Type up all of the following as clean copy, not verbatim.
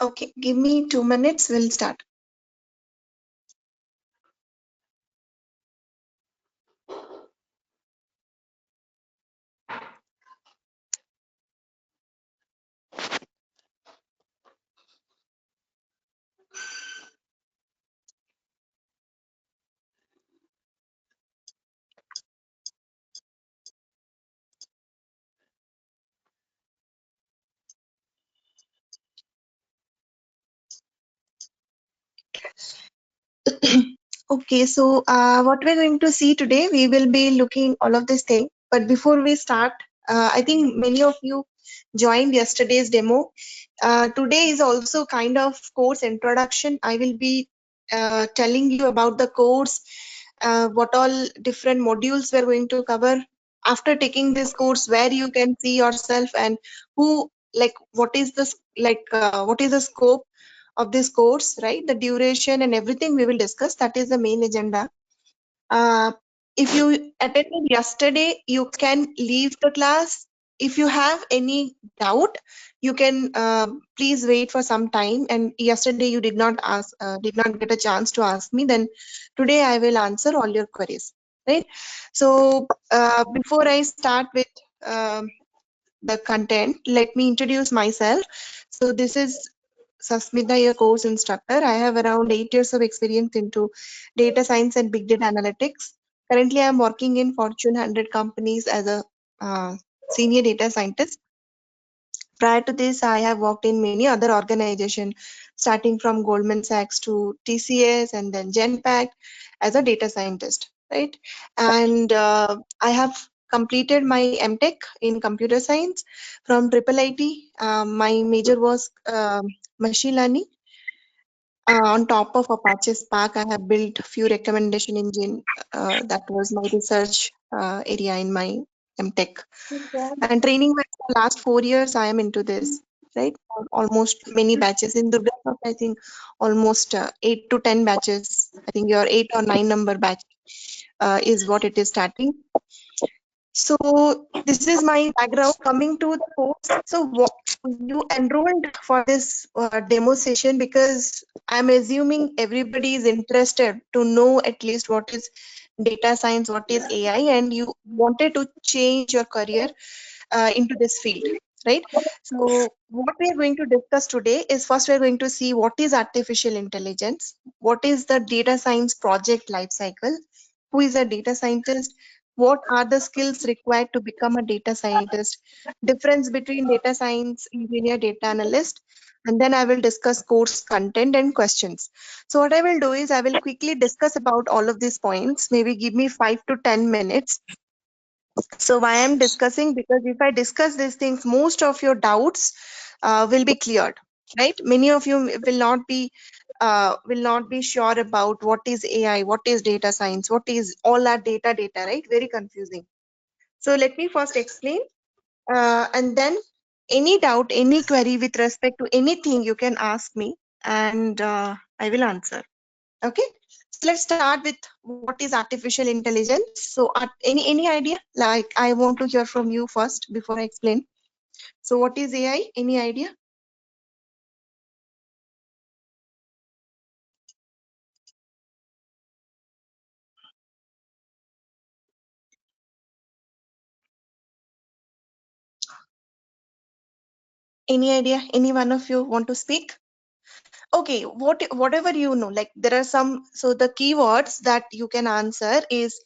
Okay, give me 2 minutes, we'll start. Okay, so what we're going to see today, we will be looking all of this thing. But before we start, I think many of you joined yesterday's demo. Today is also kind of course introduction. I will be telling you about the course, what all different modules we're going to cover. After taking this course, where you can see yourself and who, like, what is this, what is the scope of this course, right? The duration and everything we will discuss. That is the main agenda. Uh, if you attended yesterday, you can leave the class. If you have any doubt, you can please wait for some time. And yesterday you did not get a chance to ask me. Then today I will answer all your queries, right? So before I start with the content, let me introduce myself. So this is Sasmitha, your course instructor. I have around 8 years of experience into data science and big data analytics. Currently, I'm working in Fortune 100 companies as a senior data scientist. Prior to this, I have worked in many other organizations, starting from Goldman Sachs to TCS and then Genpact as a data scientist, right? And I have completed my MTech in computer science from Triple IT. My major was machine learning. On top of Apache Spark, I have built a few recommendation engine. That was my research area in my MTech. And training wise, for last 4 years, I am into this, right? Almost many batches in Durga. I think almost 8 to 10 batches. I think your 8 or 9 number batch is what it is starting. So this is my background. Coming to the course, so what you enrolled for this demo session because I'm assuming everybody is interested to know at least what is data science, what is AI, and you wanted to change your career into this field, right? So what we are going to discuss today is first we are going to see what is artificial intelligence, what is the data science project lifecycle, who is a data scientist, what are the skills required to become a data scientist, difference between data science engineer, data analyst, and then I will discuss course content and questions. So what I will do is I will quickly discuss about all of these points, maybe give me 5 to 10 minutes. So why I'm discussing, because if I discuss these things, most of your doubts will be cleared, right? Many of you will not be sure about what is AI, what is data science, what is all that data, right? Very confusing. So let me first explain, and then any doubt, any query with respect to anything you can ask me, and I will answer. Okay. So let's start with what is artificial intelligence. So any idea? Like I want to hear from you first before I explain. So what is AI? Any idea? Any idea? Any one of you want to speak? Okay, whatever you know, like there are some, so the keywords that you can answer is,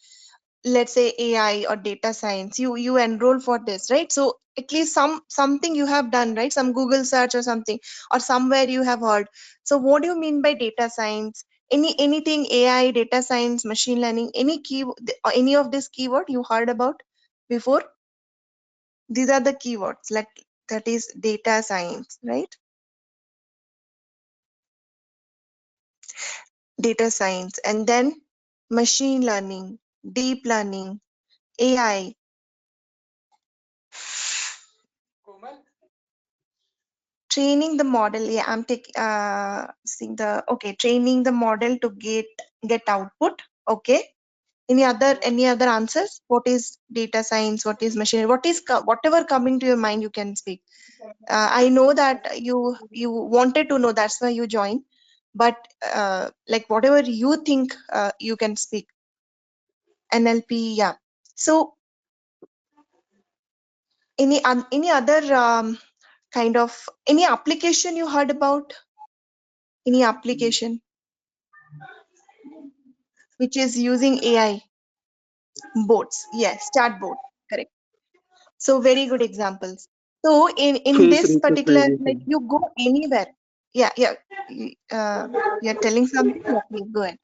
let's say AI or data science. You enroll for this, right? So at least something you have done, right? Some Google search or something, or somewhere you have heard. So what do you mean by data science? Anything AI, data science, machine learning, any of this keyword you heard about before? These are the keywords, like that is data science, right? Data science, and then machine learning, deep learning, AI. Training the model, yeah, I'm taking seeing the, okay, training the model to get output. Okay. Any other answers? What is data science? What is machine? What is whatever coming to your mind, you can speak. I know that you wanted to know, that's why you joined. But like whatever you think, you can speak. NLP, yeah. So any other kind of any application you heard about? Any application which is using AI? Bots, yes, chatbot, correct. So very good examples. So in Face this particular, like recognition. you go anywhere. Yeah, yeah. You're telling something? Yeah, please go ahead.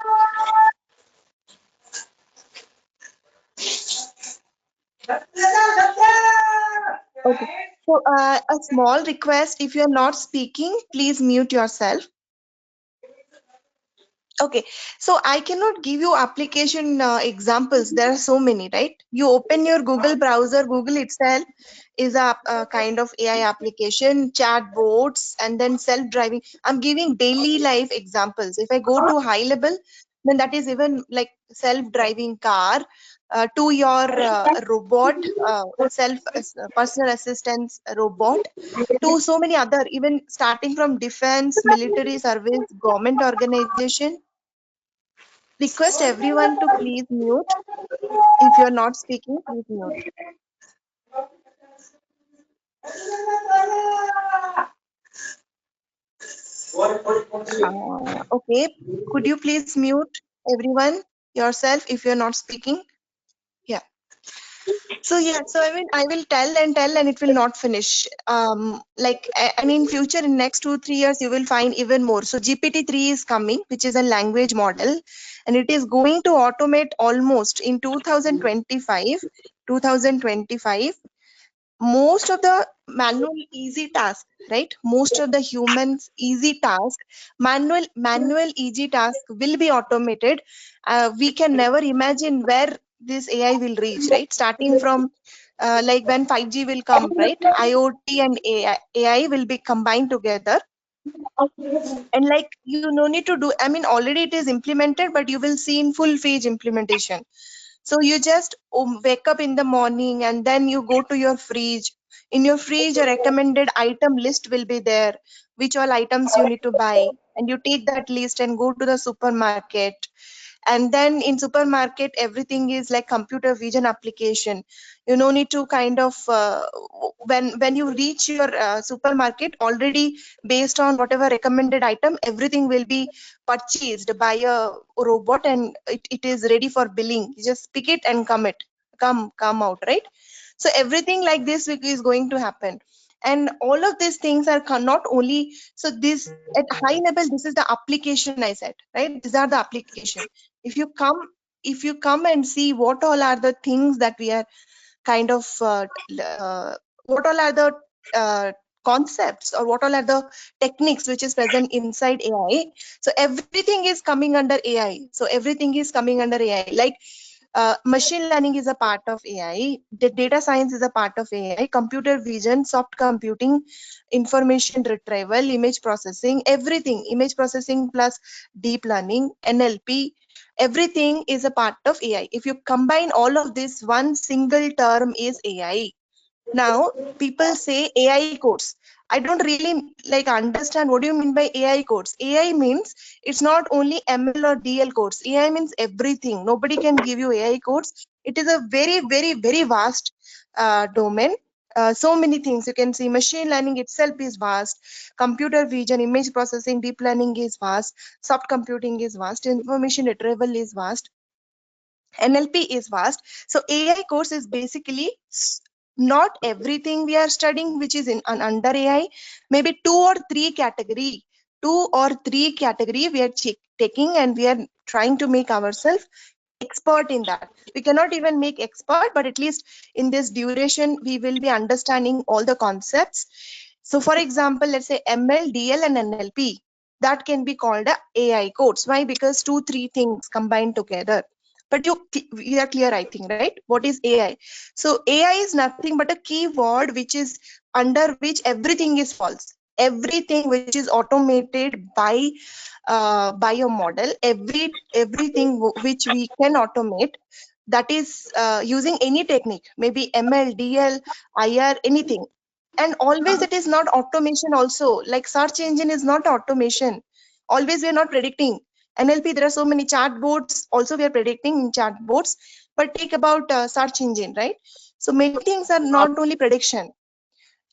Okay. So a small request, if you're not speaking, please mute yourself. Okay, so I cannot give you application examples. There are so many, right? You open your Google browser, Google itself is a kind of AI application, chatbots, and then self-driving. I'm giving daily life examples. If I go to high level, then that is even like self-driving car, to your robot, personal assistance robot, to so many other, even starting from defense, military service, government organization. Request everyone to please mute. If you're not speaking, please mute. Okay, could you please mute everyone yourself if you're not speaking? Yeah. So yeah, so I will tell and tell and it will not finish. Like and in future, in next 2-3 years, you will find even more. So GPT-3 is coming, which is a language model, and it is going to automate almost in 2025 most of the manual easy task, right? Most of the humans easy task, manual easy task will be automated. We can never imagine where this AI will reach, right? Starting from like when 5G will come, right? IoT and AI will be combined together, and like you no need to do, I mean already it is implemented, but you will see in full phase implementation. So you just wake up in the morning and then you go to your fridge. In your fridge, a recommended item list will be there, which all items you need to buy. And you take that list and go to the supermarket. And then in supermarket, everything is like computer vision application. You no need to kind of, when you reach your supermarket, already based on whatever recommended item, everything will be purchased by a robot and it is ready for billing. You just pick it and come out, right? So everything like this is going to happen, and all of these things are not only, so this at high level, this is the application I said, right? These are the application. if you come if you come and see what all are the things that we are kind of what all are the uh, concepts, or what all are the techniques which is present inside AI. So everything is coming under AI. So everything is coming under AI. Like machine learning is a part of AI. Data science is a part of AI. Computer vision, soft computing, information retrieval, image processing, everything. Image processing plus deep learning, NLP, everything is a part of AI. If you combine all of this, one single term is AI. Now, people say AI codes. I don't really like understand what do you mean by AI codes. AI means it's not only ML or DL codes. AI means everything. Nobody can give you AI codes. It is a very, very, very vast domain. So many things you can see. Machine learning itself is vast. Computer vision, image processing, deep learning is vast. Soft computing is vast. Information retrieval is vast. NLP is vast. So AI course is basically not everything we are studying which is in under AI. Maybe two or three category we are taking, and we are trying to make ourselves expert in that. We cannot even make expert, but at least in this duration we will be understanding all the concepts. So for example, let's say ML, DL and NLP, that can be called a AI codes. Why? Because 2-3 things combined together. But you are clear, I think, right? What is AI? So AI is nothing but a keyword which is under which everything is false. everything which is automated by a model, everything which we can automate, that is using any technique, maybe ML, DL, IR, anything. And always it is not automation also, like search engine is not automation. Always we are not predicting. NLP, there are so many chatbots also we are predicting in chatbots, but take about search engine, right? So many things are not only prediction,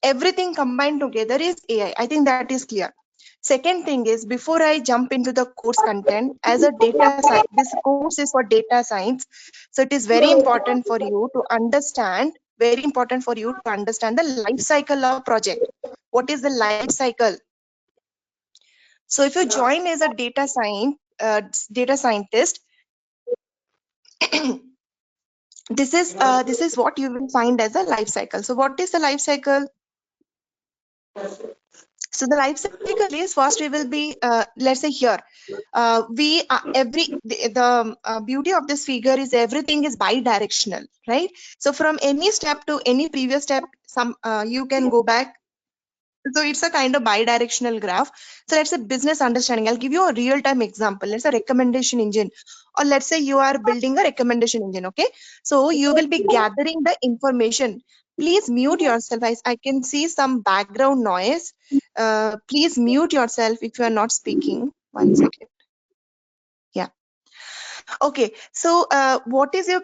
everything combined together is AI. I think that is clear. Second thing is, before I jump into the course content, as a data science, this course is for data science, so it is very important for you to understand. Very important for you to understand the life cycle of project. What is the life cycle? So if you join as a data scientist, this is what you will find as a life cycle. So what is the life cycle? So the life cycle is, first we will be, let's say here, we the beauty of this figure is everything is bi-directional, right? So from any step to any previous step, some you can go back. So it's a kind of bi-directional graph. So let's say business understanding. I'll give you a real-time example. Let's say recommendation engine, or let's say you are building a recommendation engine. Okay, so you will be gathering the information. Please mute yourself. I can see some background noise. Please mute yourself if you are not speaking. 1 second. Yeah. Okay, so what is your,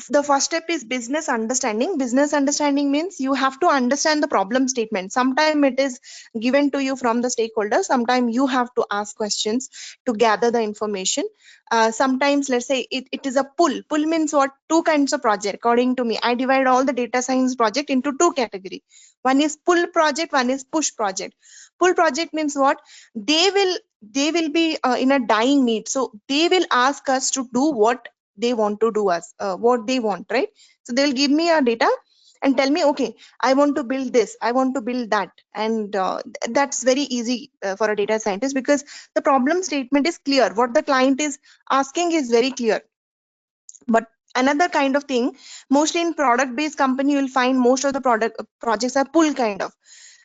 the first step is business understanding. Business understanding means you have to understand the problem statement. Sometimes it is given to you from the stakeholders. Sometimes you have to ask questions to gather the information. Sometimes, let's say it is a pull. Pull means what? Two kinds of project. According to me, I divide all the data science project into two category. One is pull project, one is push project. Pull project means what? They will be in a dying need, so they will ask us to do what they want to do us, what they want, right? So they'll give me a data and tell me, okay, I want to build this, I want to build that, and that's very easy for a data scientist, because the problem statement is clear, what the client is asking is very clear. But another kind of thing, mostly in product based company, you will find most of the product projects are pull kind of.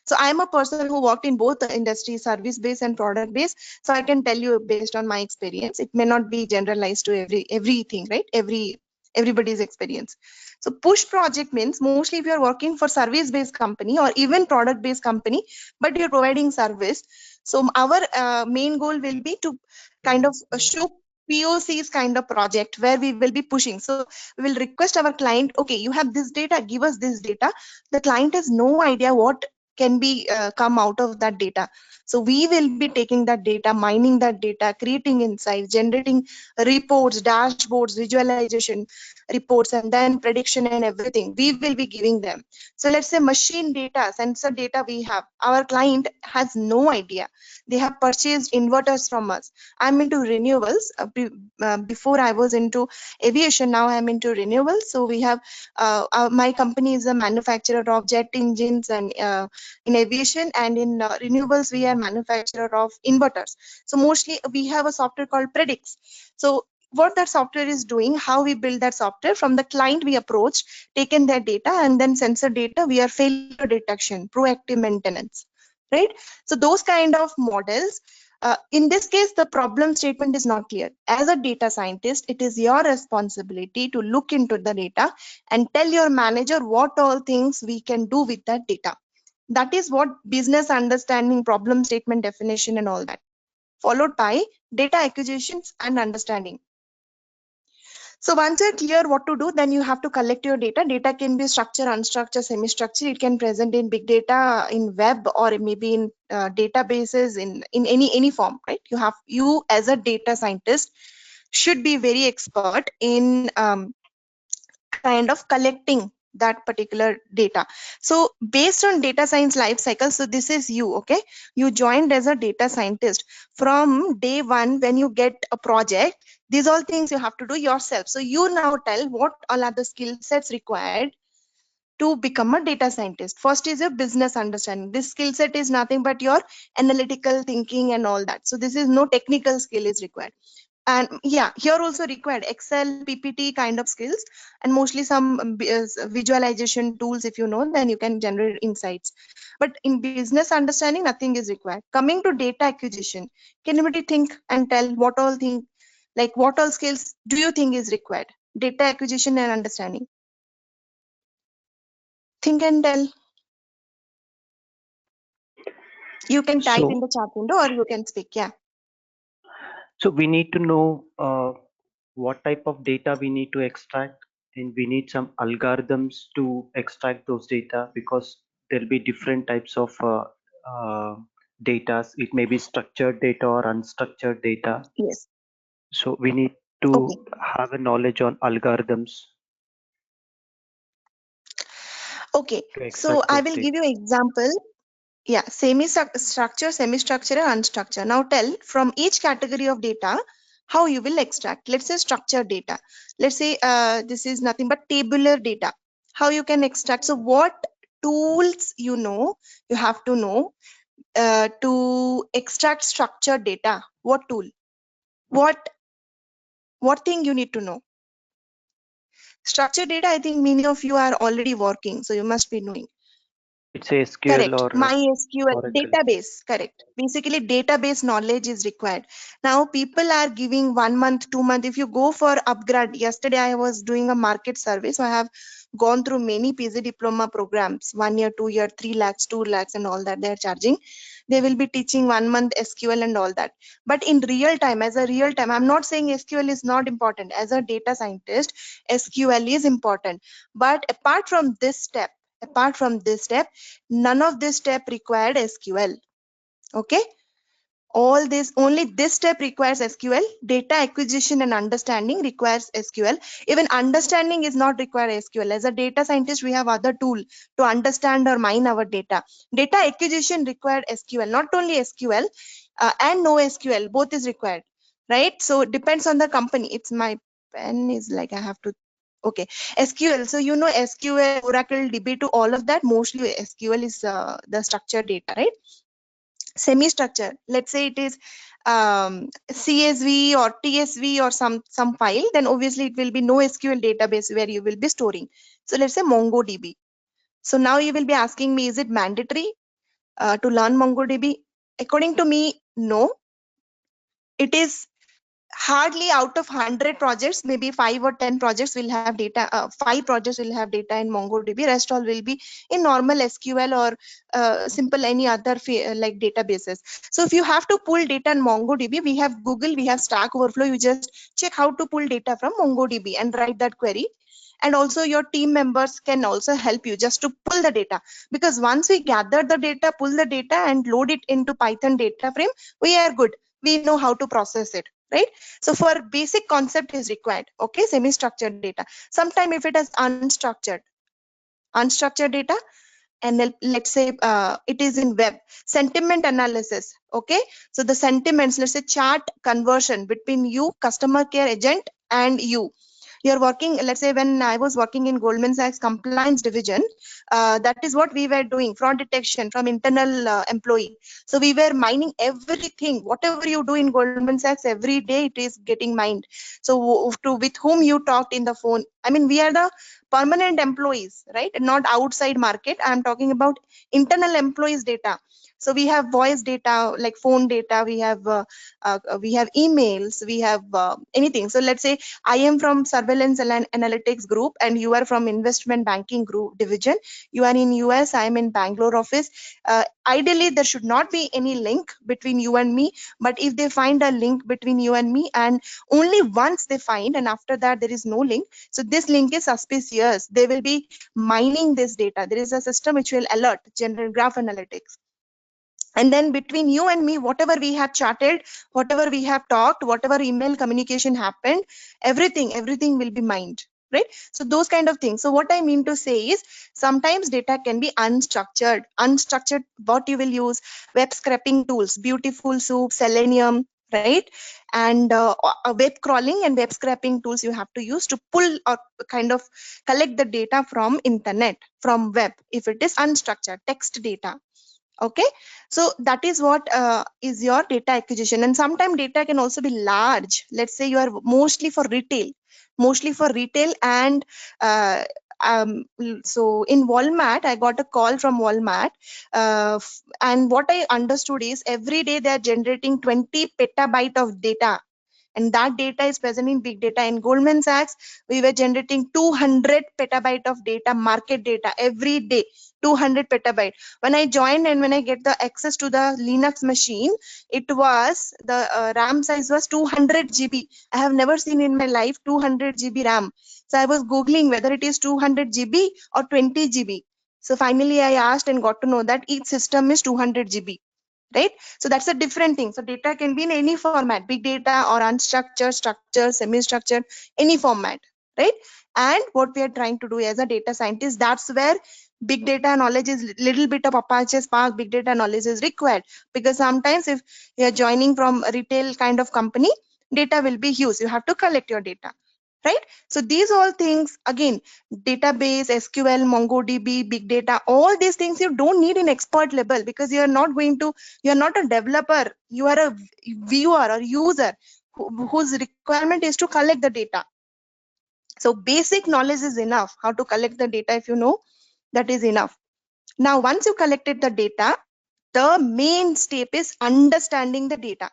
So I'm a person who worked in both the industry, service based and product based. So I can tell you based on my experience. It may not be generalized to everything, right? Everybody's experience. So push project means mostly if you're working for service based company or even product based company, but you're providing service. So our main goal will be to kind of show POCs kind of project where we will be pushing. So we will request our client, okay, you have this data, give us this data. The client has no idea what can be come out of that data. So we will be taking that data, mining that data, creating insights, generating reports, dashboards, visualization reports, and then prediction and everything. We will be giving them. So let's say machine data, sensor data we have. Our client has no idea. They have purchased inverters from us. I'm into renewables. Before I was into aviation, now I'm into renewables. So we have my company is a manufacturer of jet engines and in aviation, and in renewables we are manufacturer of inverters. So mostly we have a software called Predix. So what that software is doing, how we build that software, from the client we approach, taken their data, and then sensor data, we are failure detection, proactive maintenance, right? So those kind of models, in this case the problem statement is not clear. As a data scientist, it is your responsibility to look into the data and tell your manager what all things we can do with that data. That is what business understanding, problem statement definition and all that, followed by data acquisitions and understanding. So once you're clear what to do, then you have to collect your data. Data can be structured, unstructured, semi-structured. It can present in big data, in web, or maybe in databases, in any form, right? You as a data scientist should be very expert in kind of collecting that particular data. So based on data science life cycle, so this is you, okay? You joined as a data scientist. From day one, when you get a project, these all things you have to do yourself. So you now tell what all are the skill sets required to become a data scientist. First is your business understanding. This skill set is nothing but your analytical thinking and all that. So this is no technical skill is required. And yeah, here also required Excel, PPT kind of skills, and mostly some visualization tools. If you know, then you can generate insights. But in business understanding, nothing is required. Coming to data acquisition, can anybody think and tell what all thing, like what all skills do you think is required? Data acquisition and understanding. Think and tell. You can type in So, the chat window or you can speak. Yeah. so we need to know what type of data we need to extract, and we need some algorithms to extract those data, because there'll be different types of data. It may be structured data or unstructured data. Yes. So we need Okay. to have a knowledge on algorithms Okay. to So extract I those will data. give you example. Yeah, semi-structure, semi-structure, and unstructured. Now tell from each category of data how you will extract. Let's say structured data. Let's say this is nothing but tabular data. How you can extract? So what tools you have to know to extract structured data? What tool? What what thing you need to know? Structured data, I think many of you are already working, so you must be knowing. It's a SQL Correct. or MySQL Oracle. database. Correct. Basically, database knowledge is required. Now, people are giving 1 month, 2 month. If you go for upgrade, yesterday I was doing a market survey. So I have gone through many PG diploma programs, 1 year, 2 year, 3 lakhs, 2 lakhs, and all that they're charging. They will be teaching 1 month SQL and all that. But in real time, as a real time, I'm not saying SQL is not important. As a data scientist, SQL is important. But apart from this step, none of this step required SQL. Okay. All this, only this step requires SQL. Data acquisition and understanding requires SQL. Even understanding is not required SQL. As a data scientist, we have other tool to understand or mine our data. Data acquisition required SQL, not only SQL and no SQL, both is required, right? So it depends on the company. It's my pen is like I have to. Okay, SQL. So you know SQL, Oracle, DB2, all of that. Mostly SQL is the structured data, right? Semi-structured. Let's say it is CSV or TSV or some file. Then obviously it will be no SQL database where you will be storing. So let's say MongoDB. So now you will be asking me, is it mandatory to learn MongoDB? According to me, no. It is hardly out of 100 projects, maybe 5 or 10 projects will have data, 5 projects will have data in MongoDB, rest all will be in normal SQL or simple any other like databases. So if you have to pull data in MongoDB, we have Google, we have Stack Overflow. You just check how to pull data from MongoDB and write that query. And also your team members can also help you just to pull the data, because once we gather the data, pull the data and load it into Python data frame, we are good. We know how to process it, right? So for basic concept is required. Okay, semi-structured data. Sometime if it is unstructured data, and let's say it is in web sentiment analysis. Okay, so the sentiments, let's say chart conversion between you, customer care agent, and you're working. Let's say when I was working in Goldman Sachs compliance division, that is what we were doing, fraud detection from internal employee. So we were mining everything, whatever you do in Goldman Sachs every day, it is getting mined. So to with whom you talked in the phone, I mean, we are the permanent employees, right? Not outside market. I'm talking about internal employees data. So we have voice data, like phone data, we have emails, we have anything. So let's say I am from surveillance and analytics group and you are from investment banking group division. You are in US, I am in Bangalore office. Ideally there should not be any link between you and me, but if they find a link between you and me, and only once they find, and after that there is no link, so this link is suspicious, they will be mining this data. There is a system which will alert, general graph analytics. And then between you and me, whatever we have chatted, whatever we have talked, whatever email communication happened, everything will be mined, right? So those kind of things. So what I mean to say is sometimes data can be unstructured. What you will use? Web scraping tools, Beautiful Soup, Selenium, right? And web crawling and web scraping tools you have to use to pull or kind of collect the data from internet, from web, if it is unstructured text data. Okay, so that is what is your data acquisition. And sometimes data can also be large. Let's say you are mostly for retail and uh, so in Walmart, I got a call from Walmart, and what I understood is every day they are generating 20 petabyte of data, and that data is present in big data. In Goldman Sachs, we were generating 200 petabyte of data, market data every day. 200 petabyte. When I joined and when I get the access to the Linux machine, it was the RAM size was 200 GB. I have never seen in my life 200 GB RAM. So I was googling whether it is 200 GB or 20 GB. So finally I asked and got to know that each system is 200 GB, right? So that's a different thing. So data can be in any format, big data or unstructured, structured, semi-structured, any format, right? And what we are trying to do as a data scientist, that's where big data knowledge is little bit of Apache Spark big data knowledge is required, because sometimes if you are joining from a retail kind of company, data will be huge, you have to collect your data, right? So these all things, again, database, SQL, MongoDB, big data, all these things you don't need in expert level, because you're not a developer, you are a viewer or user whose requirement is to collect the data. So basic knowledge is enough. How to collect the data, if you know, that is enough. Now once you collected the data, the main step is understanding the data.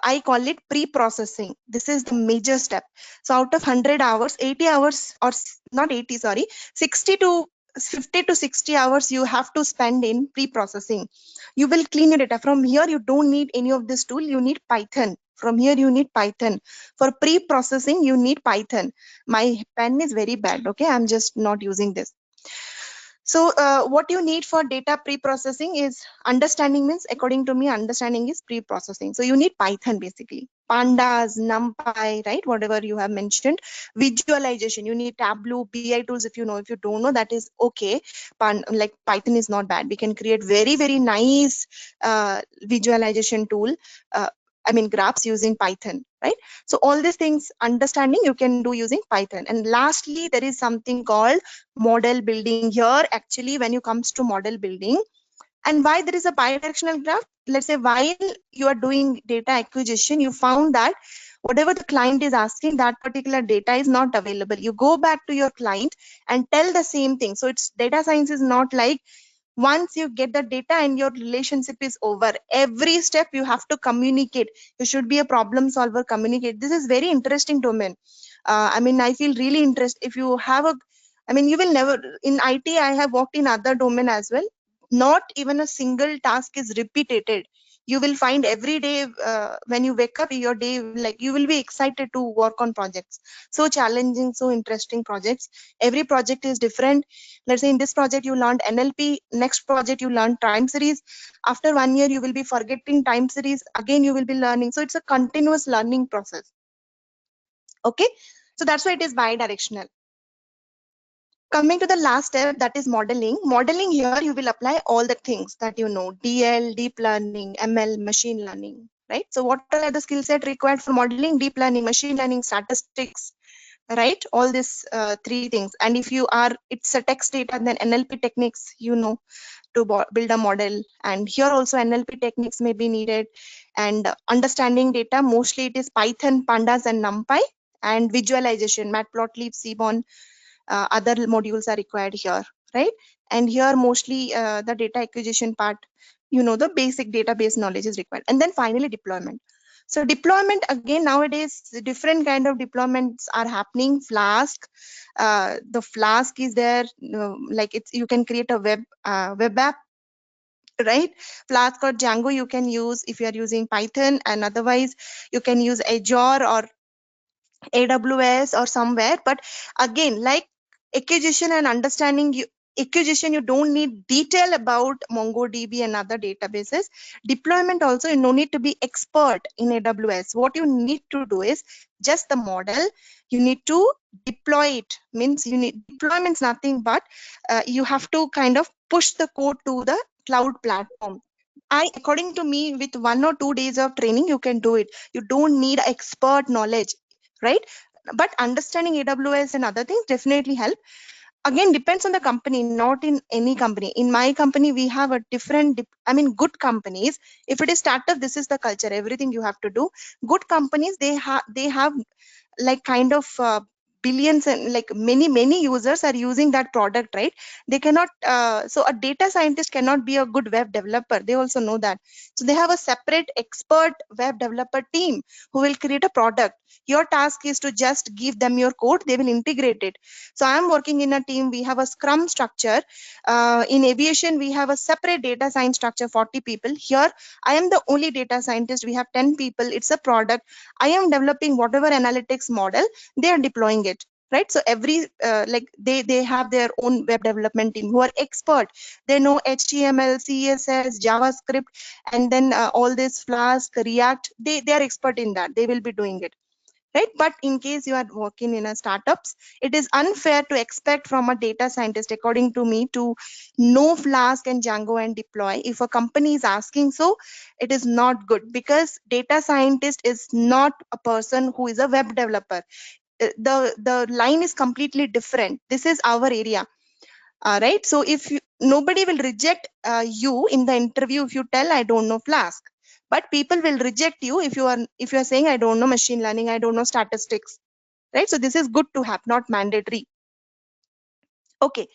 I call it pre-processing. This is the major step. So out of 100 hours, 80 hours, or not 80, sorry, 60 to 50 to 60 hours you have to spend in pre-processing. You will clean your data. From here, you don't need any of this tool. You need Python. From here, you need Python. For pre-processing, you need Python. My pen is very bad. Okay, I'm just not using this. So what you need for data pre-processing is understanding. Means according to me, understanding is pre-processing. So you need Python basically. Pandas, NumPy, right? Whatever you have mentioned. Visualization, you need Tableau, BI tools. If you know, if you don't know, that is okay. Like Python is not bad. We can create very, very nice visualization tool. I mean graphs using Python, right? So all these things, understanding you can do using Python. And lastly, there is something called model building. Here actually when you comes to model building, and why there is a bidirectional graph, let's say while you are doing data acquisition, you found that whatever the client is asking, that particular data is not available, you go back to your client and tell the same thing. So it's data science is not like once you get the data and your relationship is over. Every step you have to communicate. You should be a problem solver, communicate. This is very interesting domain. I mean, I feel really interested. If you have a, I mean, you will never, in IT, I have worked in other domain as well. Not even a single task is repeated. You will find every day when you wake up, your day, like you will be excited to work on projects. So challenging, so interesting projects. Every project is different. Let's say in this project you learned NLP, next project you learned time series. After 1 year, you will be forgetting time series. Again, you will be learning. So it's a continuous learning process. Okay, so that's why it is bi-directional. Coming to the last step, that is modeling. Modeling, here you will apply all the things that you know: DL, deep learning, ML, machine learning, right? So what are the skill set required for modeling? Deep learning, machine learning, statistics, right? All these three things. And if you are, it's a text data, then NLP techniques, you know, to build a model. And here also NLP techniques may be needed. And understanding data, mostly it is Python, Pandas, and NumPy. And visualization, Matplotlib, Seaborn, other modules are required here, right? And here mostly the data acquisition part, you know, the basic database knowledge is required. And then finally deployment. So deployment, again, nowadays different kind of deployments are happening. Flask, the Flask is there, like it's, you can create a web app, right? Flask or Django you can use if you are using Python, and otherwise you can use Azure or AWS or somewhere. But again, like acquisition and understanding, acquisition, you don't need detail about MongoDB and other databases. Deployment also, you no need to be expert in AWS. What you need to do is just the model, you need to deploy it. Means you need, deployment is nothing but you have to kind of push the code to the cloud platform. According to me, with 1 or 2 days of training you can do it. You don't need expert knowledge, right? But understanding AWS and other things definitely help. again depends on the company, not in any company. In my company we have a different good companies, if it is startup, this is the culture, everything you have to do. Good companies, they have like kind of billions and like many users are using that product, right? They cannot so a data scientist cannot be a good web developer, they also know that. So they have a separate expert web developer team who will create a product. Your task is to just give them your code, they will integrate it. So I am working in a team, we have a scrum structure. In aviation we have a separate data science structure, 40 people. Here I am the only data scientist, we have 10 people, it's a product. I am developing whatever analytics model, they are deploying it, right? So every like they have their own web development team who are expert. They know HTML, CSS, JavaScript, and then all this Flask, React. They are expert in that. They will be doing it, right? But in case you are working in a startups, it is unfair to expect from a data scientist, according to me, to know Flask and Django and deploy. If a company is asking so, it is not good, because data scientist is not a person who is a web developer. The line is completely different. This is our area, right? So if nobody will reject you in the interview if you tell I don't know Flask, but people will reject you if you are saying I don't know machine learning, I don't know statistics, right? So this is good to have, not mandatory. Okay,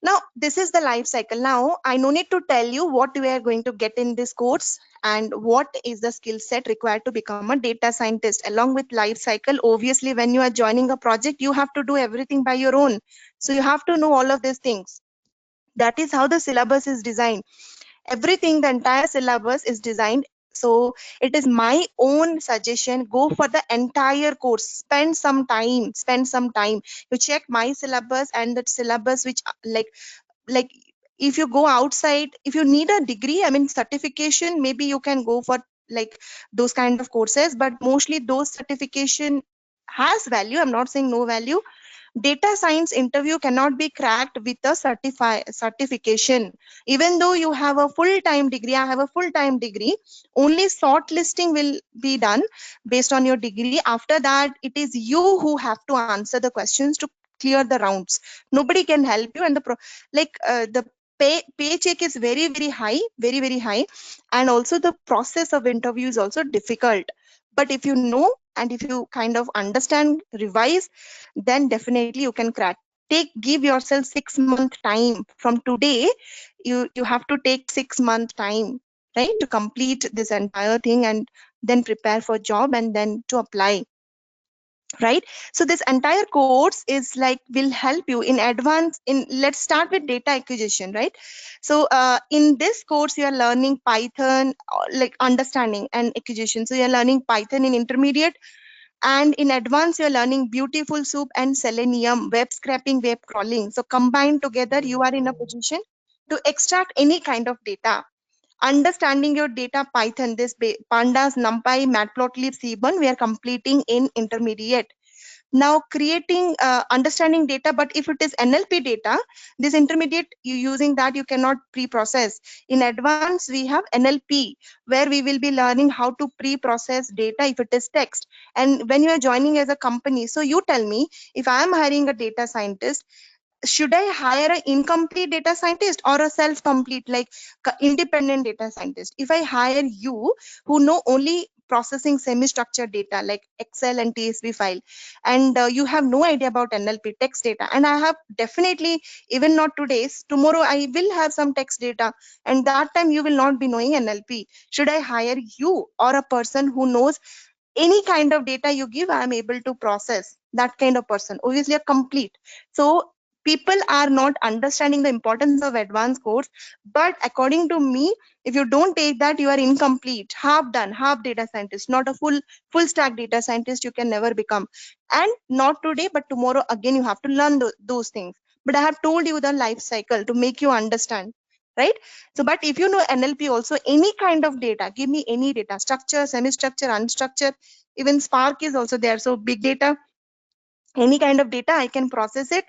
now this is the life cycle. Now I no need to tell you what we are going to get in this course and what is the skill set required to become a data scientist. Along with life cycle, obviously when you are joining a project, you have to do everything by your own, so you have to know all of these things. That is how the syllabus is designed. Everything, the entire syllabus is designed. So it is my own suggestion, go for the entire course, spend some time. You check my syllabus and that syllabus which like if you go outside, if you need a degree, certification, maybe you can go for like those kind of courses, but mostly those certification has value, I'm not saying no value. Data science interview cannot be cracked with a certification. Even though you have a full-time degree, I have a full-time degree, only shortlisting will be done based on your degree. After that, it is you who have to answer the questions to clear the rounds. Nobody can help you, and the paycheck is very high, very high, and also the process of interview is also difficult. But if you know and if you kind of understand, revise, then definitely you can crack. Give yourself 6 month time from today. You have to take 6 month time, right, to complete this entire thing and then prepare for job and then to apply, right? So this entire course is like will help you in advance in. Let's start with data acquisition, right? So in this course you are learning Python, like understanding and acquisition. So you are learning Python in intermediate, and in advance you're learning Beautiful Soup and Selenium, web scraping, web crawling. So combined together you are in a position to extract any kind of data. Understanding your data Python, this pandas, numpy, matplotlib, seaborn, we are completing in intermediate. Now creating understanding data, but if it is NLP data, this intermediate, you using that, you cannot pre-process. In advance we have NLP, where we will be learning how to pre-process data if it is text. And when you are joining as a company, so you tell me, if I am hiring a data scientist, should I hire an incomplete data scientist or a self-complete, like independent data scientist? If I hire you, who know only processing semi-structured data like Excel and TSV file, and you have no idea about NLP text data, and I have definitely, even not today's, tomorrow I will have some text data, and that time you will not be knowing NLP. Should I hire you or a person who knows any kind of data you give, I am able to process? That kind of person, obviously a complete. So people are not understanding the importance of advanced course, but according to me, if you don't take that, you are incomplete, half done, half data scientist, not a full stack data scientist. You can never become. And not today but tomorrow again you have to learn those things. But I have told you the life cycle to make you understand, right? So but if you know NLP also, any kind of data, give me any data, structure, semi-structure, unstructured, even Spark is also there. So big data, any kind of data, I can process it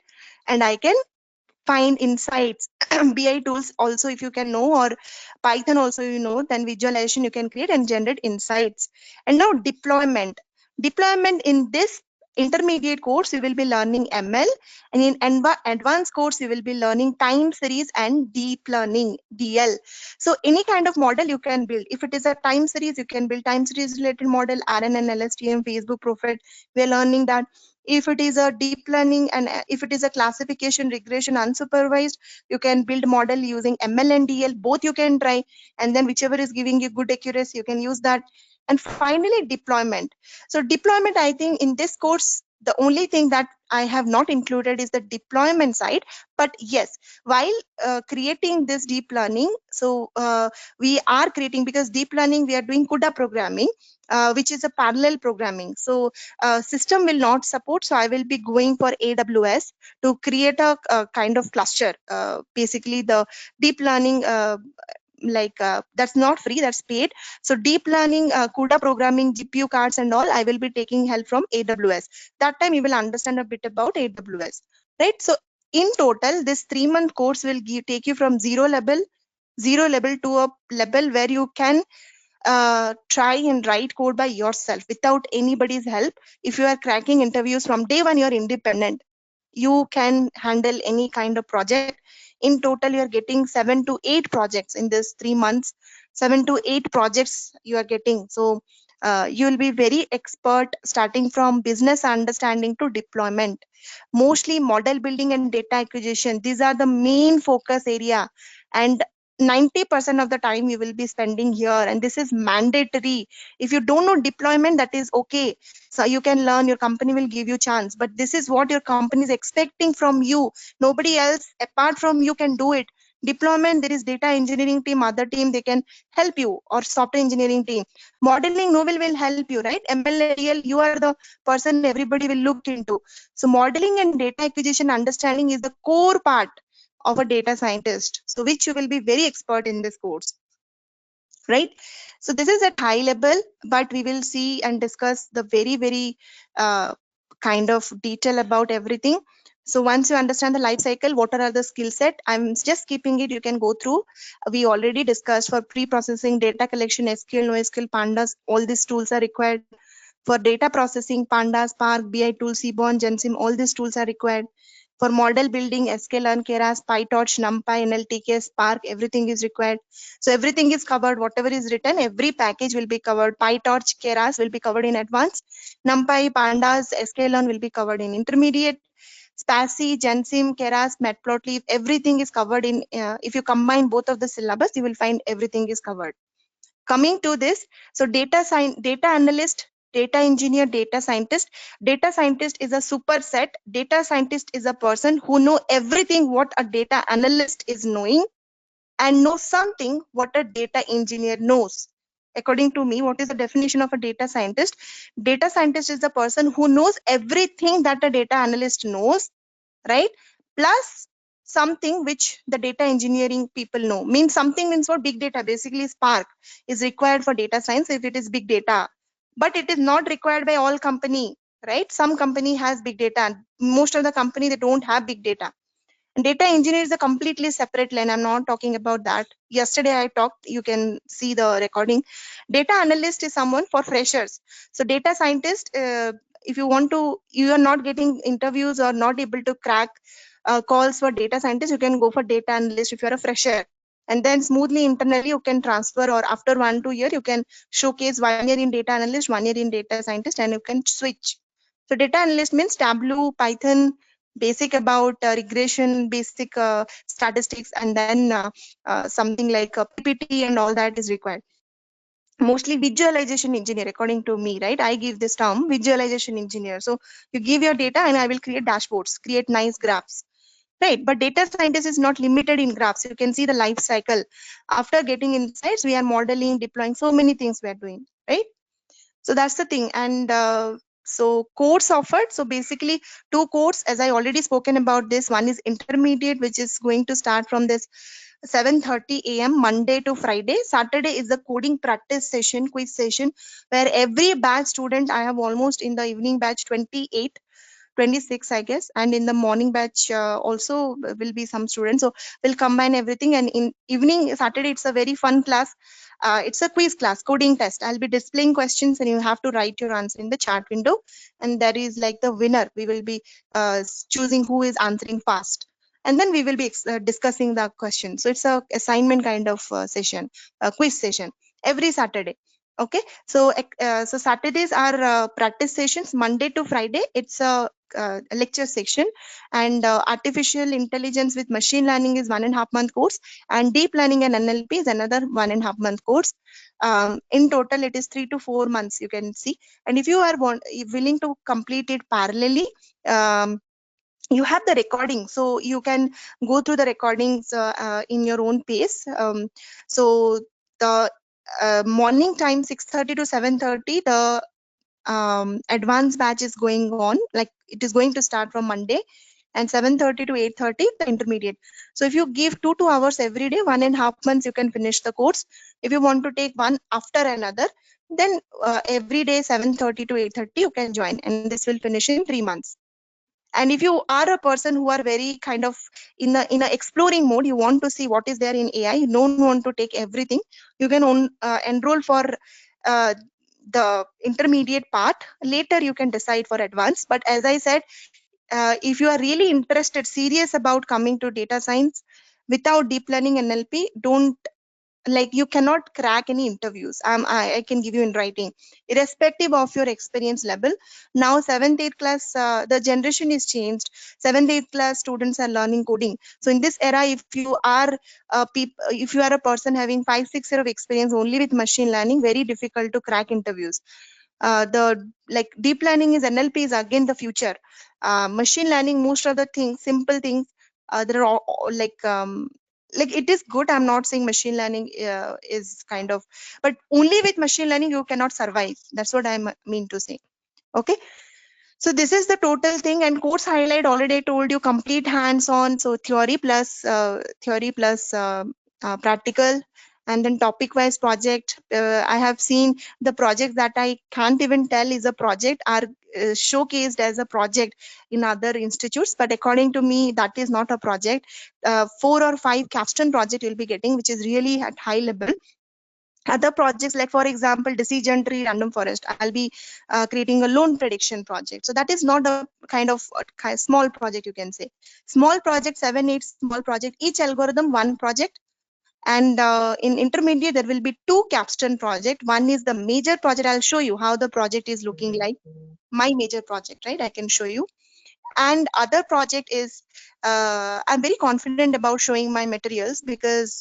and I can find insights. BI tools also, if you can know, or Python also, then visualization you can create and generate insights. And now deployment in this intermediate course, you will be learning ML, and in advanced course, you will be learning time series and deep learning, DL. So any kind of model you can build. If it is a time series, you can build time series related model, RNN, LSTM, Facebook Prophet. We are learning that. If it is a deep learning and if it is a classification, regression, unsupervised, you can build model using ML and DL. Both you can try, and then whichever is giving you good accuracy, you can use that. And finally, deployment. So deployment, I think in this course, the only thing that I have not included is the deployment side. But yes, while creating this deep learning, so we are creating, because deep learning, we are doing CUDA programming, which is a parallel programming. So system will not support. So I will be going for AWS to create a kind of cluster. Basically, the deep learning, that's not free, that's paid. So deep learning, CUDA programming, GPU cards and all, I will be taking help from AWS. That time you will understand a bit about AWS, right? So in total, this 3-month course will take you from zero level to a level where you can try and write code by yourself without anybody's help. If you are cracking interviews from day one, you're independent. You can handle any kind of project. In total, you are getting 7 to 8 projects in this 3 months. 7 to 8 projects you are getting. So you will be very expert, starting from business understanding to deployment. Mostly model building and data acquisition. These are the main focus area. And 90% of the time you will be spending here, and this is mandatory. If you don't know deployment, that is okay. So you can learn, your company will give you chance, but this is what your company is expecting from you. Nobody else apart from you can do it. Deployment, there is data engineering team, other team, they can help you, or software engineering team. Modeling, no will help you, right? ML and DL, you are the person everybody will look into. So modeling and data acquisition understanding is the core part of a data scientist, so which you will be very expert in this course, right? So this is at high level, but we will see and discuss the very uh, kind of detail about everything. So once you understand the life cycle, what are the skill set, I'm just keeping it, you can go through. We already discussed for pre-processing, data collection, SQL, NoSQL, pandas, all these tools are required. For data processing, pandas, Spark, BI tools, Seaborn, Gensim, all these tools are required. For model building, sklearn, keras, pytorch, numpy, nltk, Spark, everything is required. So everything is covered. Whatever is written, every package will be covered. PyTorch, keras will be covered in advanced. NumPy, pandas, sklearn will be covered in intermediate. Spassy, Gensim, keras, matplotlib, everything is covered in. If you combine both of the syllabus, you will find everything is covered. Coming to this, so data analyst, data engineer, data scientist. Data scientist is a superset. Data scientist is a person who know everything what a data analyst is knowing, and know something what a data engineer knows. According to me, what is the definition of a data scientist? Data scientist is the person who knows everything that a data analyst knows, right? Plus something which the data engineering people know. Means something means what? Big data. Basically, Spark is required for data science if it is big data, but it is not required by all company, right? Some company has big data, and most of the company, they don't have big data. And data engineer is a completely separate lane. I'm not talking about that. Yesterday I talked, you can see the recording. Data analyst is someone for freshers. So data scientist, if you want to, you are not getting interviews or not able to crack calls for data scientist, you can go for data analyst if you're a fresher. And then smoothly internally you can transfer, or after 1-2 year you can showcase 1 year in data analyst, 1 year in data scientist, and you can switch. So data analyst means Tableau, Python, basic about regression, basic statistics, and then something like PPT and all that is required. Mostly visualization engineer, according to me, right? I give this term visualization engineer. So you give your data and I will create dashboards, create nice graphs, right? But data scientist is not limited in graphs. You can see the life cycle. After getting insights, we are modeling, deploying, so many things we are doing, right? So that's the thing. And so course offered, so basically 2 course, as I already spoken about this. One is intermediate, which is going to start from this 7:30 a.m. Monday to Friday. Saturday is the coding practice session, quiz session, where every batch student, I have almost in the evening batch 28, 26, I guess. And in the morning batch also will be some students. So we'll combine everything. And in evening, Saturday, it's a very fun class. It's a quiz class, coding test. I'll be displaying questions and you have to write your answer in the chat window. And there is like the winner. We will be choosing who is answering fast. And then we will be discussing the question. So it's a assignment kind of session, a quiz session every Saturday. Okay, so Saturdays are practice sessions. Monday to Friday, it's a lecture section, and artificial intelligence with machine learning is 1.5 month course, and deep learning and NLP is another 1.5 month course. In total, it is 3 to 4 months. You can see, and if you are willing to complete it parallelly. You have the recording, so you can go through the recordings in your own pace. So the morning time 6:30 to 7:30, the advanced batch is going on, like it is going to start from Monday, and 7:30 to 8:30 the intermediate. So if you give 2 hours every day, 1.5 months you can finish the course. If you want to take one after another, then every day 7:30 to 8:30 you can join, and this will finish in 3 months. And if you are a person who are very kind of in a exploring mode, you want to see what is there in AI, you don't want to take everything, you can enroll for uh, the intermediate part. Later you can decide for advanced. But as I said, if you are really interested, serious about coming to data science without deep learning NLP, don't, like, you cannot crack any interviews. I can give you in writing, irrespective of your experience level. Now 7th 8th class, the generation is changed. 7th 8th class students are learning coding. So in this era, if you are a person having 5-6 years of experience only with machine learning, very difficult to crack interviews. The like deep learning is NLP is again the future. Machine learning, most of the things, simple things, they're all like it is good. I'm not saying machine learning is kind of, but only with machine learning you cannot survive. That's what I mean to say. Okay, so this is the total thing. And course highlight, already I told you, complete hands-on. So theory plus practical, and then topic-wise project. I have seen the projects that I can't even tell is a project are showcased as a project in other institutes, but according to me, that is not a project. 4 or 5 capstone project you'll be getting, which is really at high level. Other projects, like for example decision tree random forest, I'll be creating a loan prediction project. So that is not a kind of a small project, you can say. Small project, 7-8 small project, each algorithm one project. And in intermediate there will be 2 capstone project. One is the major project. I'll show you how the project is looking like. My major project, right? I can show you. And other project is I'm very confident about showing my materials, because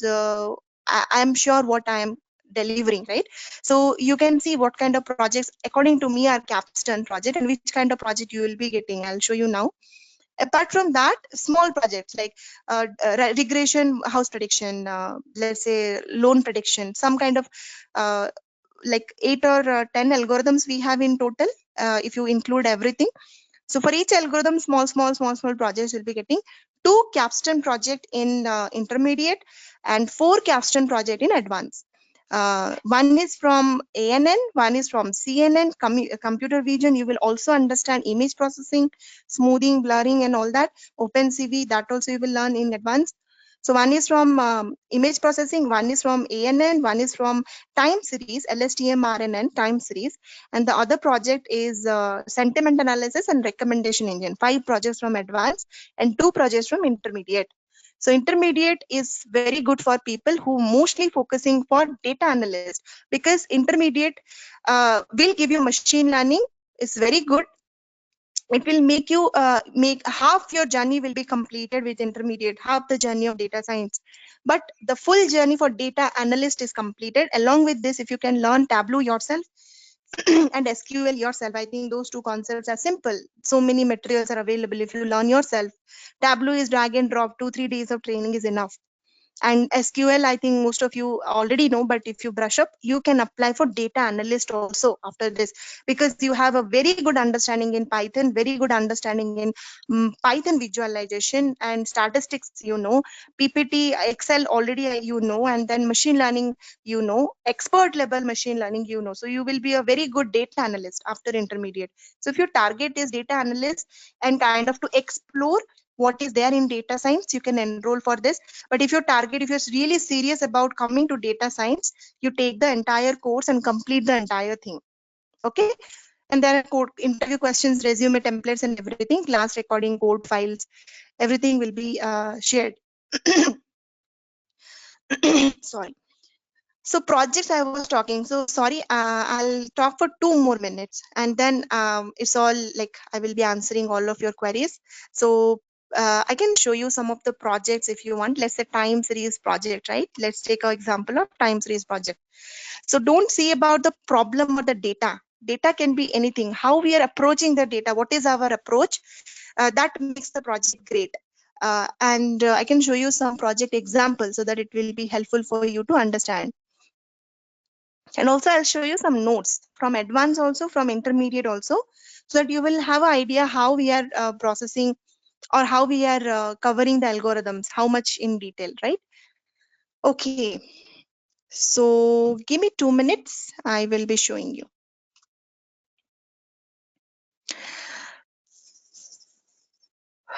I'm sure what I am delivering, right? So you can see what kind of projects according to me are capstone project, and which kind of project you will be getting. I'll show you now. Apart from that, small projects like regression house prediction, let's say loan prediction, some kind of like 8 or 10 algorithms we have in total, if you include everything. So for each algorithm, small projects will be getting 2 capstone project in intermediate and 4 capstone project in advanced. One is from ANN, one is from CNN, computer vision. You will also understand image processing, smoothing, blurring, and all that. OpenCV, that also you will learn in advanced. So one is from image processing, one is from ANN, one is from time series, LSTM-RNN time series, and the other project is sentiment analysis and recommendation engine. 5 projects from advanced and 2 projects from intermediate. So intermediate is very good for people who mostly focusing for data analyst, because intermediate will give you machine learning. It's very good. It will make you make half your journey will be completed with intermediate, half the journey of data science. But the full journey for data analyst is completed. Along with this, if you can learn Tableau yourself and SQL yourself, I think those 2 concepts are simple. So many materials are available. If you learn yourself, Tableau is drag and drop, 2-3 days of training is enough. And SQL, I think most of you already know, but if you brush up, you can apply for data analyst also after this, because you have a very good understanding in Python, very good understanding in Python visualization and statistics, PPT, Excel already and then machine learning, expert level machine learning, so you will be a very good data analyst after intermediate. So if your target is data analyst and kind of to explore what is there in data science, you can enroll for this. But if your target, if you're really serious about coming to data science, you take the entire course and complete the entire thing. Okay. And there are code interview questions, resume templates and everything, class recording, code files, everything will be shared. Sorry. So projects I was talking. So sorry, I'll talk for 2 more minutes, and then it's all like I will be answering all of your queries. So I can show you some of the projects if you want. Let's say time series project, right? Let's take an example of time series project. So don't see about the problem or the data. Data can be anything. How we are approaching the data, what is our approach, that makes the project great. And I can show you some project examples so that it will be helpful for you to understand. And also I'll show you some notes from advanced, also from intermediate also, so that you will have an idea how we are processing or how we are covering the algorithms, how much in detail, right? Okay, so give me 2 minutes, I will be showing you.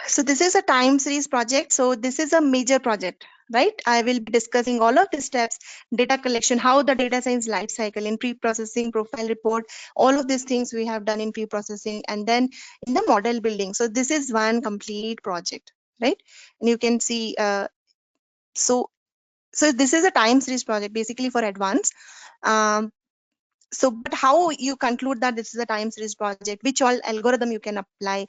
So this is a time series project. So this is a major project, right? I will be discussing all of the steps, data collection, how the data science life cycle in pre-processing, profile report, all of these things we have done in pre-processing, and then in the model building. So this is one complete project, right? And you can see, so this is a time series project basically for advanced. So but how you conclude that this is a time series project, which all algorithm you can apply.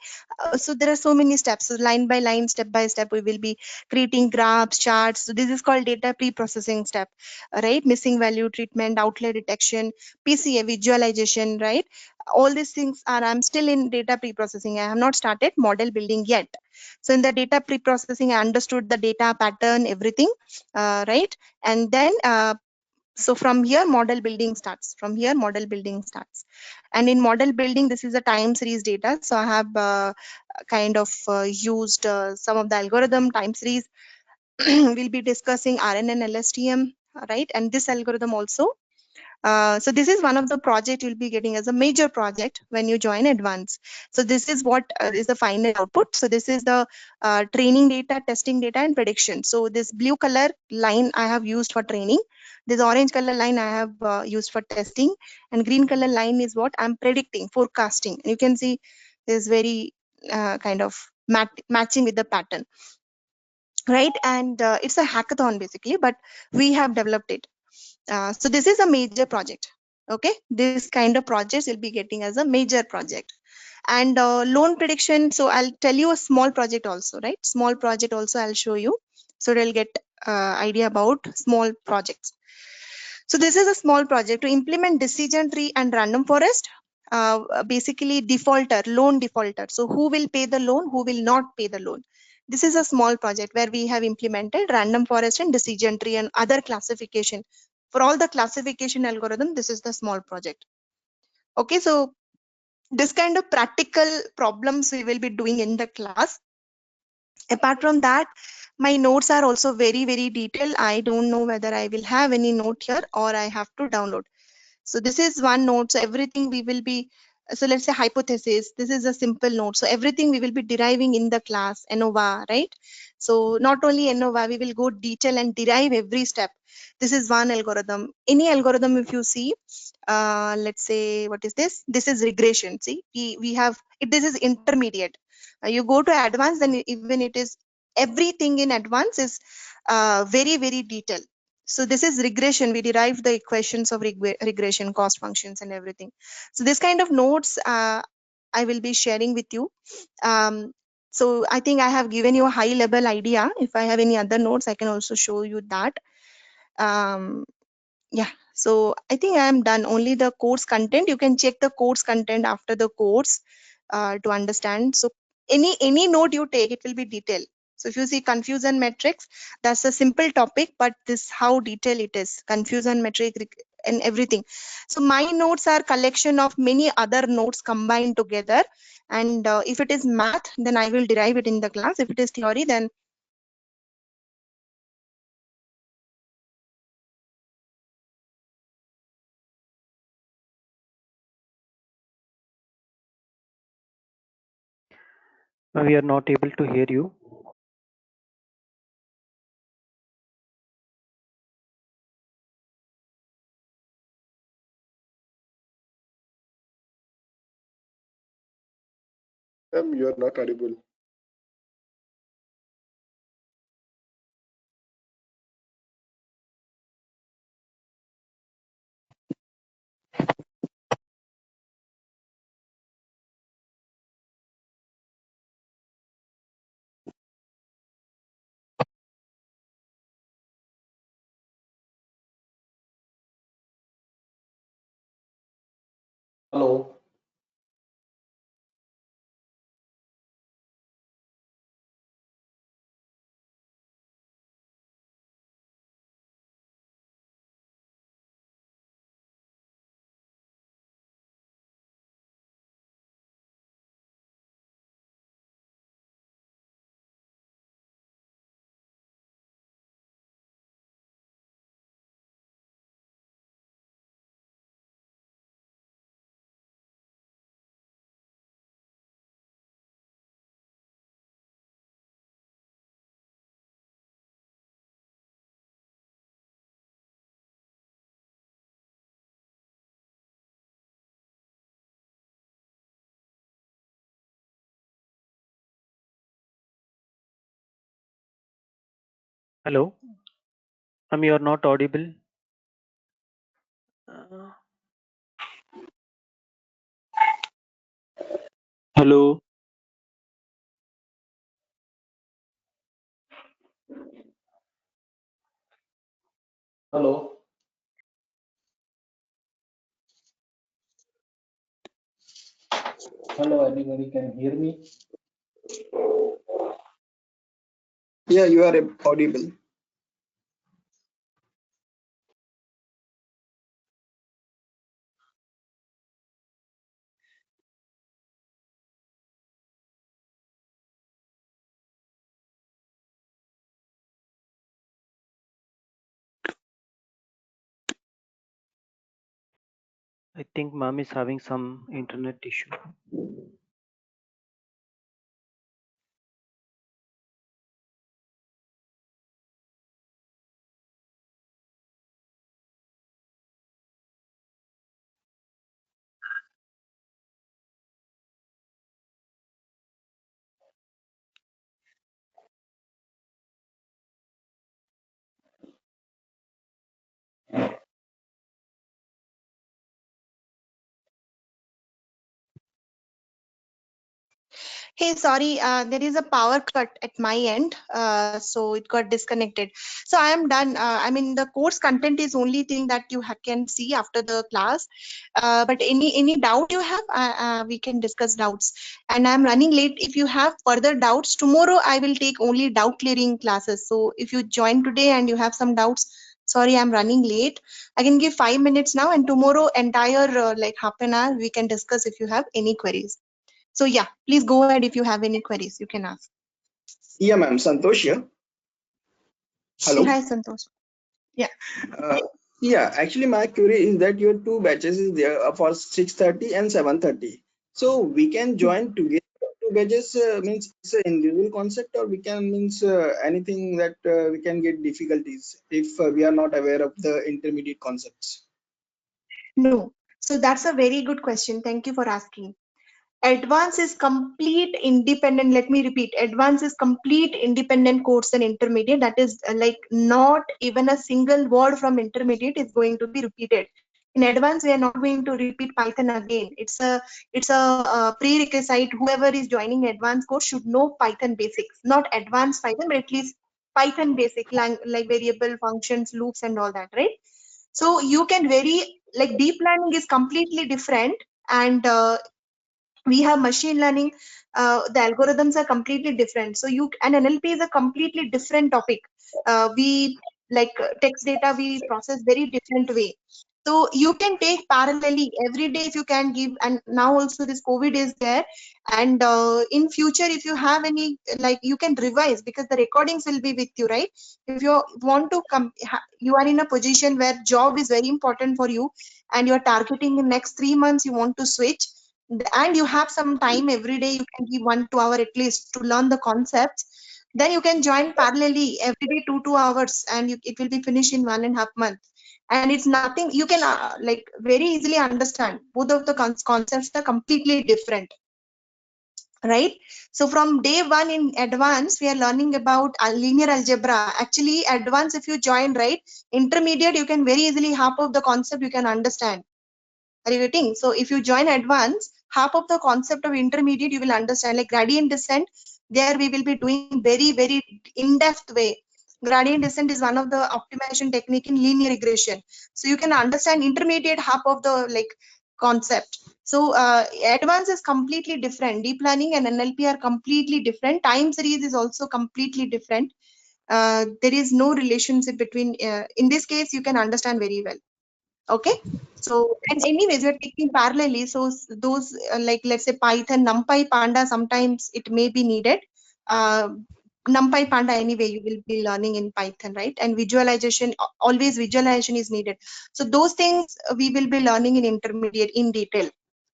So there are so many steps, so line by line, step by step, we will be creating graphs, charts. So this is called data pre-processing step, right? Missing value treatment, outlier detection, PCA visualization, right? All these things are, I'm still in data pre-processing, I have not started model building yet. So in the data pre-processing, I understood the data pattern, everything, right? And then so from here model building starts, and in model building, this is a time series data. So I have kind of used some of the algorithm time series. We'll be discussing RN and LSTM, right? And this algorithm also. So this is one of the project you'll be getting as a major project when you join advanced. So this is what is the final output. So this is the training data, testing data, and prediction. So this blue color line I have used for training. This orange color line I have used for testing, and green color line is what I'm predicting, forecasting. And you can see is very kind of matching with the pattern, right? And it's a hackathon basically, but we have developed it. So this is a major project. Okay, this kind of projects you'll be getting as a major project. And loan prediction, so I'll tell you a small project also, right? Small project also I'll show you, so they'll get idea about small projects. So this is a small project to implement decision tree and random forest. Basically defaulter, loan defaulter. So who will pay the loan, who will not pay the loan. This is a small project where we have implemented random forest and decision tree and other classification. For all the classification algorithm, this is the small project. Okay, so this kind of practical problems we will be doing in the class. Apart from that, my notes are also very, very detailed. I don't know whether I will have any note here or I have to download. So this is one note. So everything we will be, so let's say hypothesis, this is a simple note. So everything we will be deriving in the class, ANOVA, right? So not only ANOVA, we will go detail and derive every step. This is one algorithm. Any algorithm if you see, let's say, what is this? This is regression. See, we have, this is intermediate. You go to advanced, then even it is, everything in advanced is very, very detailed. So this is regression. We derived the equations of regression, cost functions and everything. So this kind of notes I will be sharing with you. So I think I have given you a high level idea. If I have any other notes, I can also show you that. Yeah, so I think I am done. Only the course content. You can check the course content after the course to understand. So any note you take, it will be detailed. So if you see confusion matrix, that's a simple topic, but this how detailed it is, confusion matrix and everything. So my notes are collection of many other notes combined together. And if it is math, then I will derive it in the class. If it is theory, then We are not able to hear you. You are not audible. Hello. Hello. You are not audible. Uh, Hello. Hello. Hello, anybody can hear me? Yeah, you are audible. I think mom is having some internet issue. hey, sorry, there is a power cut at my end, so it got disconnected. So I am done. I mean, the course content is only thing that you can see after the class. But any doubt you have, we can discuss doubts. And I'm running late. If you have further doubts, tomorrow I will take only doubt clearing classes. So if you join today and you have some doubts, sorry, I'm running late. I can give 5 minutes now, and tomorrow entire like half an hour we can discuss if you have any queries. So yeah, please go ahead if you have any queries, you can ask. Yeah, ma'am. Santosh here. Hey, Hello. hi, Santosh. Yeah. Uh, yeah, actually, my query is that your two batches is there for 6:30 and 7:30. So we can join together. Two batches means it's an individual concept, or we can means anything that we can get difficulties if we are not aware of the intermediate concepts. No. So that's a very good question. Thank you for asking. Advanced is complete independent. Let me repeat. Advanced is complete independent course and intermediate. That is like not even a single word from intermediate is going to be repeated. In advanced, we are not going to repeat Python again. It's a prerequisite. Whoever is joining advanced course should know Python basics, not advanced Python, but at least Python basic, like variable functions, loops, and all that, right? So you can very like deep learning is completely different, and We have machine learning. The algorithms are completely different. So and NLP is a completely different topic. We like text data we process very different way. So you can take parallelly every day if you can give. And now also this COVID is there, and in future if you have any, like, you can revise because the recordings will be with you, right? If you want to come, you are in a position where job is very important for you, and you're targeting in next 3 months you want to switch, and you have some time every day, you can give 1-2 hour at least to learn the concepts, then you can join parallelly every day 2 hours, and it will be finished in 1.5 months. And it's nothing, you can like very easily understand. Both of the concepts are completely different, right? So from day one in advanced we are learning about linear algebra. Actually advanced, if you join, right, intermediate, you can very easily half of the concept you can understand. Are you getting? So if you join advanced, half of the concept of intermediate you will understand. Like gradient descent, there we will be doing very in-depth way. Gradient descent is one of the optimization technique in linear regression. So you can understand intermediate half of the like concept. So advanced is completely different. Deep learning and NLP are completely different. Time series is also completely different. There is no relationship between. In this case, you can understand very well. Okay. So, and anyways, you're taking parallelly. So those like, let's say Python, NumPy, Panda, sometimes it may be needed. Uh, NumPy, Panda, anyway, you will be learning in Python, right? And visualization, always visualization is needed. So those things we will be learning in intermediate in detail.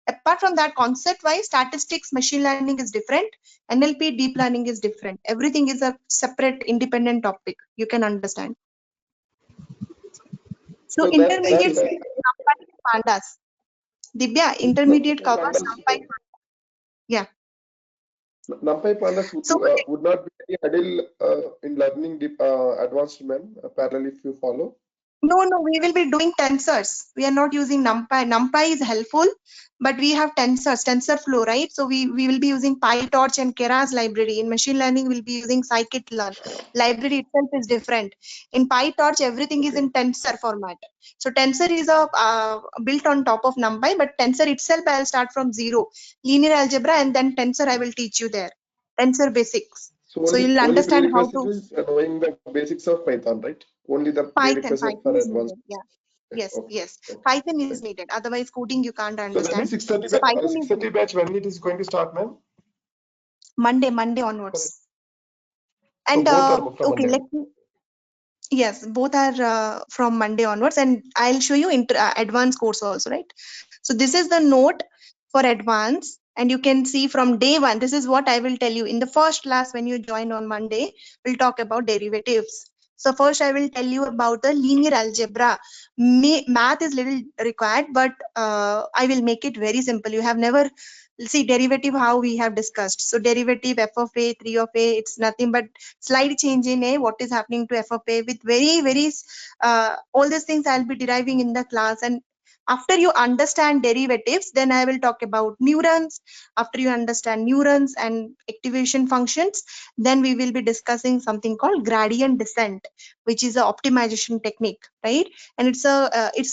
Apart from that, concept wise, statistics, machine learning is different. NLP, deep learning is different. Everything is a separate independent topic. You can understand. So So intermediate that's NumPy, Pandas. Divya, intermediate covers NumPy. Yeah. NumPy pandas So would not be any hurdle in learning deep, advanced MEM parallel if you follow. no, we will be doing tensors. We are not using NumPy. NumPy is helpful, but we have tensors, TensorFlow, right? So we will be using PyTorch and Keras library. In machine learning, we'll be using scikit-learn. Library itself is different. In PyTorch, everything is in tensor format. So tensor is a built on top of NumPy, but tensor itself I'll start from zero. Linear algebra and then tensor I will teach you there. Tensor basics. So you'll Only understand how prerequisite to. is knowing the basics of Python, right? Only the prerequisite Python for is advanced. needed. Yeah. Yes, Okay. yes. Okay. Python is Fine. needed. Otherwise, coding you can't So that understand. is 6:30. So Python is 6:30 batch when it is going to start, ma'am? Monday onwards. So And both are from okay, Monday. yes, both are from Monday onwards, and I'll show you advanced course also, right? So this is the note for advanced, and you can see from day one. This is what I will tell you in the first class when you join on Monday. We'll talk about derivatives. So first, I will tell you about the linear algebra. Math is little required, but I will make it very simple. You have never see derivative how we have discussed. So derivative f of a, 3 of a, it's nothing but slight change in a, what is happening to f of a with very all these things I'll be deriving in the class. And after you understand derivatives, then I will talk about neurons. After you understand neurons and activation functions, then we will be discussing something called gradient descent, which is a optimization technique, right? And it's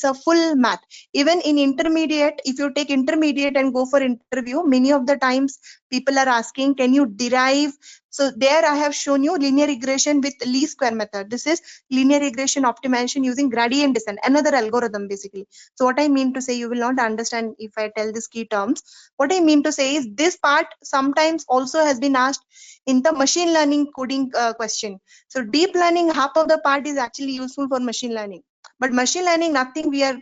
a full math. Even in intermediate, if you take intermediate and go for interview, many of the times people are asking, can you derive? So there I have shown you linear regression with least square method. This is linear regression optimization using gradient descent, another algorithm basically. So what I mean to say, you will not understand if I tell these key terms. What I mean to say is this part sometimes also has been asked in the machine learning coding question. So deep learning, half of the part is actually useful for machine learning. But machine learning, nothing we are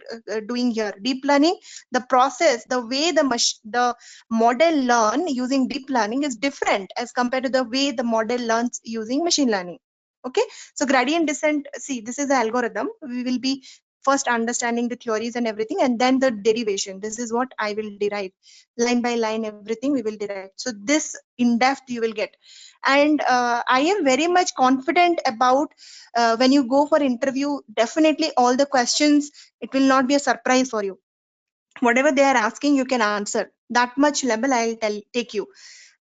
doing here. Deep learning, the process, the way the model learn using deep learning is different as compared to the way the model learns using machine learning. Okay, so gradient descent, see, this is the algorithm. We will be first understanding the theories and everything, and then the derivation. This is what I will derive. Line by line, everything we will derive. So this in depth you will get. And I am very much confident about when you go for interview, definitely all the questions, it will not be a surprise for you. Whatever they are asking, you can answer. That much level I'll take you.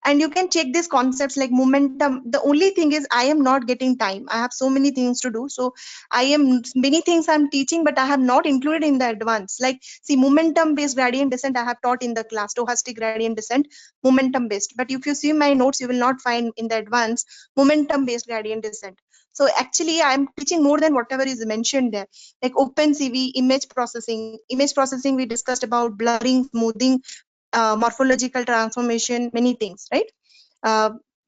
And you can check these concepts like momentum. The only thing is I am not getting time. I have so many things to do. So many things I'm teaching, but I have not included in the advance. Like see, momentum based gradient descent I have taught in the class, stochastic gradient descent, momentum based. But if you see my notes, you will not find in the advance momentum based gradient descent. So actually I'm teaching more than whatever is mentioned there. Like OpenCV, image processing. Image processing we discussed about blurring, smoothing, morphological transformation, many things, right?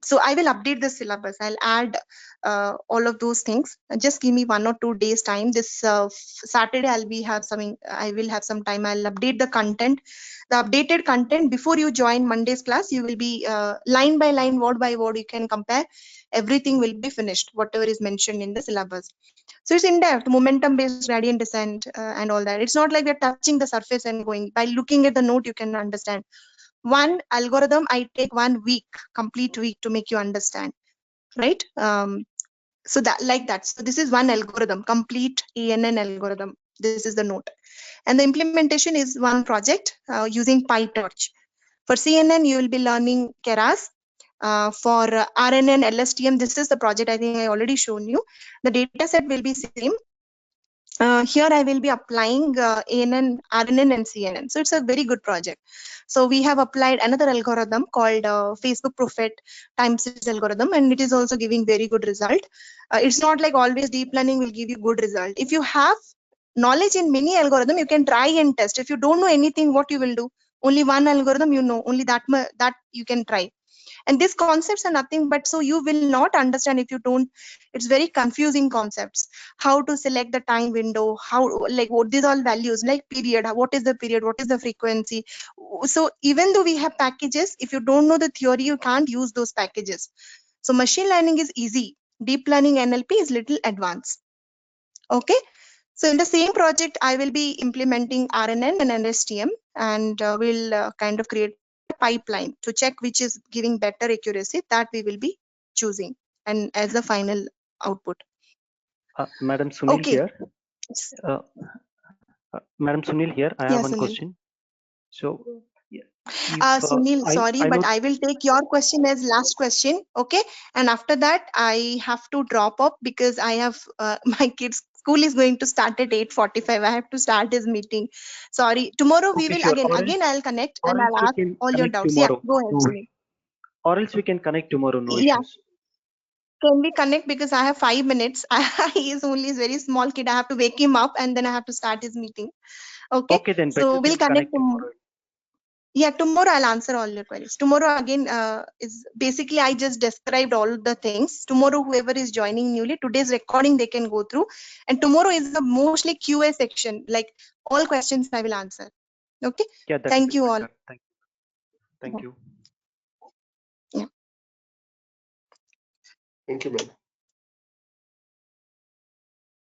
So I will update the syllabus. I'll add all of those things. Just give me 1 or 2 days time. This Saturday I will have some time. I'll update the content. The updated content before you join Monday's class, you will be line by line, word by word. You can compare. Everything will be finished, whatever is mentioned in the syllabus. So it's in depth, momentum based gradient descent and all that. It's not like we're touching the surface and going. By looking at the note, you can understand. One algorithm I take 1 week, complete week to make you understand, right? So that like that. So this is one algorithm, complete ANN algorithm. This is the note. And the implementation is one project using PyTorch. For CNN, you will be learning Keras. For RNN, LSTM, this is the project I think I already shown you. The data set will be same. Here I will be applying ANN, RNN and CNN. So it's a very good project. So we have applied another algorithm called Facebook Prophet time series algorithm, and it is also giving very good result. It's not like always deep learning will give you good result. If you have knowledge in many algorithm, you can try and test. If you don't know anything, what you will do? Only one algorithm you know, only that you can try. And these concepts are nothing but so you will not understand if you don't. It's very confusing concepts. How to select the time window, how, like what these all values, like period, what is the period, what is the frequency. So even though we have packages, if you don't know the theory, you can't use those packages. So machine learning is easy, deep learning NLP is little advanced. Okay. So in the same project, I will be implementing RNN and LSTM, and we'll kind of create a pipeline to check which is giving better accuracy, that we will be choosing and as the final output. Madam Sunil Okay. here. Madam Sunil here. I have one Sunil. question. So, Sunil, sorry, but I will take your question as last question. Okay. And after that, I have to drop up because I have my kids' school is going to start at 8:45. I have to start his meeting. Sorry. Tomorrow we will sure. again I'll connect and I'll ask all your doubts. Tomorrow. Yeah, go ahead, Sunil. Or else we can connect tomorrow. No Yeah. issues. Can we connect because I have 5 minutes? He is only a very small kid. I have to wake him up and then I have to start his meeting. Okay. Okay, then So we'll connect tomorrow. Yeah, tomorrow I'll answer all your queries. Tomorrow again is basically I just described all the things. Tomorrow whoever is joining newly, today's recording they can go through. And tomorrow is the mostly QA section, like all questions I will answer. Okay. Yeah, Thank you all. Thank you. Yeah. Thank you, ma'am.